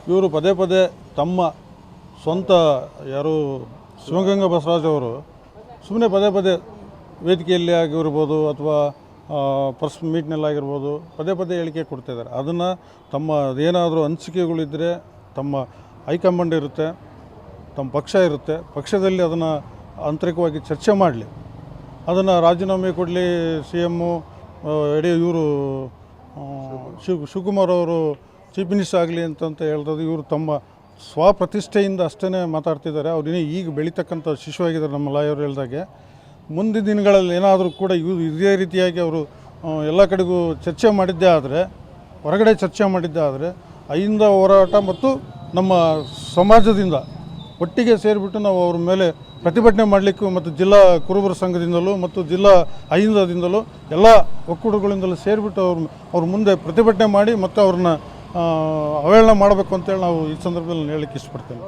ಇವರು ಪದೇ ಪದೇ ತಮ್ಮ ಸ್ವಂತ ಯಾರು ಶಿವಗಂಗಾ ಬಸವರಾಜ್ ಅವರು ಸುಮ್ಮನೆ ಪದೇ ಪದೇ ವೇದಿಕೆಯಲ್ಲಿ ಆಗಿರ್ಬೋದು ಅಥವಾ ಪ್ರೆಸ್ ಮೀಟ್ನಲ್ಲಾಗಿರ್ಬೋದು ಪದೇ ಪದೇ ಹೇಳಿಕೆ ಕೊಡ್ತಾಯಿದ್ದಾರೆ. ಅದನ್ನು ತಮ್ಮ ಏನಾದರೂ ಅನಿಸಿಕೆಗಳಿದ್ದರೆ ತಮ್ಮ ಹೈಕಮಾಂಡ್ ಇರುತ್ತೆ, ತಮ್ಮ ಪಕ್ಷ ಇರುತ್ತೆ, ಪಕ್ಷದಲ್ಲಿ ಅದನ್ನು ಆಂತರಿಕವಾಗಿ ಚರ್ಚೆ ಮಾಡಲಿ. ಅದನ್ನು ರಾಜೀನಾಮೆ ಕೊಡಲಿ ಸಿ ಎಮ್ಮು ಇವರು ಶಿವಕುಮಾರ್ ಅವರು ಚೀಫ್ ಮಿನಿಸ್ಟರ್ ಆಗಲಿ ಅಂತ ಹೇಳ್ತದ್ದು. ಇವರು ತಮ್ಮ ಸ್ವಪ್ರತಿಷ್ಠೆಯಿಂದ ಅಷ್ಟೇ ಮಾತಾಡ್ತಿದ್ದಾರೆ. ಅವ್ರು ಈಗ ಬೆಳೀತಕ್ಕಂಥ ಶಿಶುವಾಗಿದ್ದಾರೆ. ನಮ್ಮ ಲಾಯರ್ ಹೇಳಿದಾಗೆ ಮುಂದಿನ ದಿನಗಳಲ್ಲಿ ಏನಾದರೂ ಕೂಡ ಇದೇ ರೀತಿಯಾಗಿ ಅವರು ಎಲ್ಲ ಕಡೆಗೂ ಚರ್ಚೆ ಮಾಡಿದ್ದೇ ಆದರೆ, ಹೊರಗಡೆ ಚರ್ಚೆ ಮಾಡಿದ್ದೇ ಆದರೆ ಅಹಿಂದ ಹೋರಾಟ ಮತ್ತು ನಮ್ಮ ಸಮಾಜದಿಂದ ಒಟ್ಟಿಗೆ ಸೇರಿಬಿಟ್ಟು ನಾವು ಅವ್ರ ಮೇಲೆ ಪ್ರತಿಭಟನೆ ಮಾಡಲಿಕ್ಕೂ ಮತ್ತು ಜಿಲ್ಲಾ ಕುರುಬರ ಸಂಘದಿಂದಲೂ ಮತ್ತು ಜಿಲ್ಲಾ ಅಹಿಂದದಿಂದಲೂ ಎಲ್ಲ ಒಕ್ಕೂಟಗಳಿಂದಲೂ ಸೇರಿಬಿಟ್ಟು ಅವ್ರ ಮುಂದೆ ಪ್ರತಿಭಟನೆ ಮಾಡಿ ಮತ್ತು ಅವ್ರನ್ನ ಅವೇಳನ ಮಾಡಬೇಕು ಅಂತೇಳಿ ನಾವು ಈ ಸಂದರ್ಭದಲ್ಲಿ ಹೇಳಲಿಕ್ಕೆ ಇಷ್ಟಪಡ್ತೇವೆ.